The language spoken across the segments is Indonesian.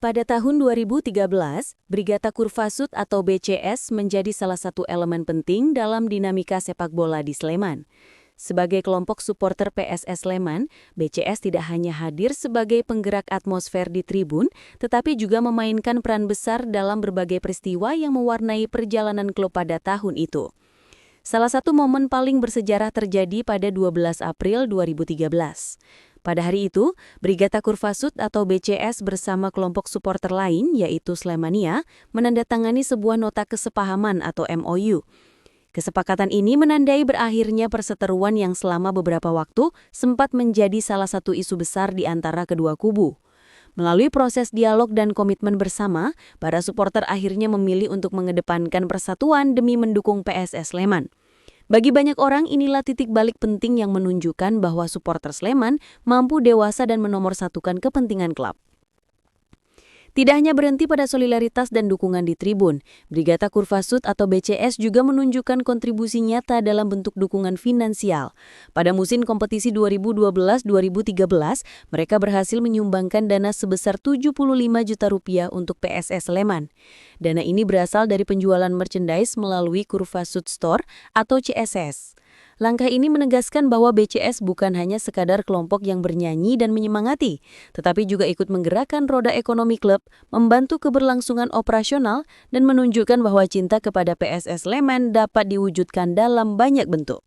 Pada tahun 2013, Brigata Kurvasud atau BCS menjadi salah satu elemen penting dalam dinamika sepak bola di Sleman. Sebagai kelompok supporter PSS Sleman, BCS tidak hanya hadir sebagai penggerak atmosfer di tribun, tetapi juga memainkan peran besar dalam berbagai peristiwa yang mewarnai perjalanan klub pada tahun itu. Salah satu momen paling bersejarah terjadi pada 12 April 2013. Pada hari itu, Brigata Kurvasud atau BCS bersama kelompok supporter lain, yaitu Slemania, menandatangani sebuah nota kesepahaman atau MOU. Kesepakatan ini menandai berakhirnya perseteruan yang selama beberapa waktu sempat menjadi salah satu isu besar di antara kedua kubu. Melalui proses dialog dan komitmen bersama, para supporter akhirnya memilih untuk mengedepankan persatuan demi mendukung PSS Sleman. Bagi banyak orang, inilah titik balik penting yang menunjukkan bahwa supporter Sleman mampu dewasa dan menomorsatukan kepentingan klub. Tidak hanya berhenti pada solidaritas dan dukungan di tribun, Brigata Kurvasud atau BCS juga menunjukkan kontribusi nyata dalam bentuk dukungan finansial. Pada musim kompetisi 2012-2013, mereka berhasil menyumbangkan dana sebesar 75 juta rupiah untuk PSS Sleman. Dana ini berasal dari penjualan merchandise melalui Kurvasud Store atau CSS. Langkah ini menegaskan bahwa BCS bukan hanya sekadar kelompok yang bernyanyi dan menyemangati, tetapi juga ikut menggerakkan roda ekonomi klub, membantu keberlangsungan operasional, dan menunjukkan bahwa cinta kepada PSS Sleman dapat diwujudkan dalam banyak bentuk.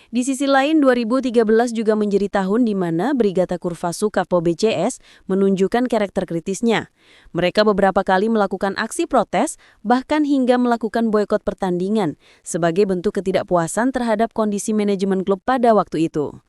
Di sisi lain, 2013 juga menjadi tahun di mana Brigata Kurvasud atau BCS menunjukkan karakter kritisnya. Mereka beberapa kali melakukan aksi protes, bahkan hingga melakukan boikot pertandingan, sebagai bentuk ketidakpuasan terhadap kondisi manajemen klub pada waktu itu.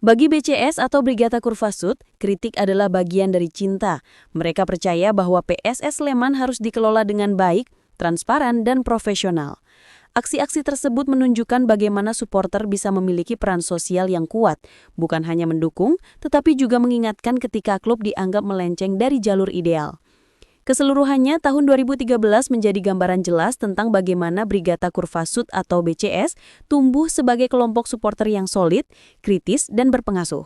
Bagi BCS atau Brigata Kurvasud, kritik adalah bagian dari cinta. Mereka percaya bahwa PSS Sleman harus dikelola dengan baik, transparan, dan profesional. Aksi-aksi tersebut menunjukkan bagaimana supporter bisa memiliki peran sosial yang kuat, bukan hanya mendukung, tetapi juga mengingatkan ketika klub dianggap melenceng dari jalur ideal. Keseluruhannya, tahun 2013 menjadi gambaran jelas tentang bagaimana Brigata Kurvasud atau BCS tumbuh sebagai kelompok supporter yang solid, kritis, dan berpengasuh.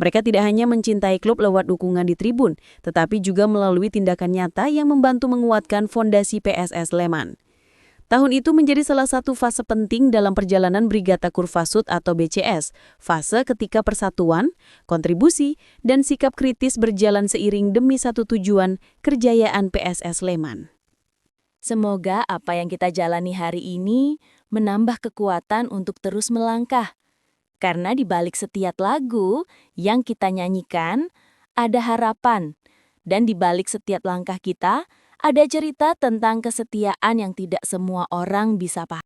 Mereka tidak hanya mencintai klub lewat dukungan di tribun, tetapi juga melalui tindakan nyata yang membantu menguatkan fondasi PSS Sleman. Tahun itu menjadi salah satu fase penting dalam perjalanan Brigata Kurvasud atau BCS, fase ketika persatuan, kontribusi, dan sikap kritis berjalan seiring demi satu tujuan, kejayaan PSS Sleman. Semoga apa yang kita jalani hari ini menambah kekuatan untuk terus melangkah. Karena di balik setiap lagu yang kita nyanyikan, ada harapan. Dan di balik setiap langkah kita, ada cerita tentang kesetiaan yang tidak semua orang bisa pahami.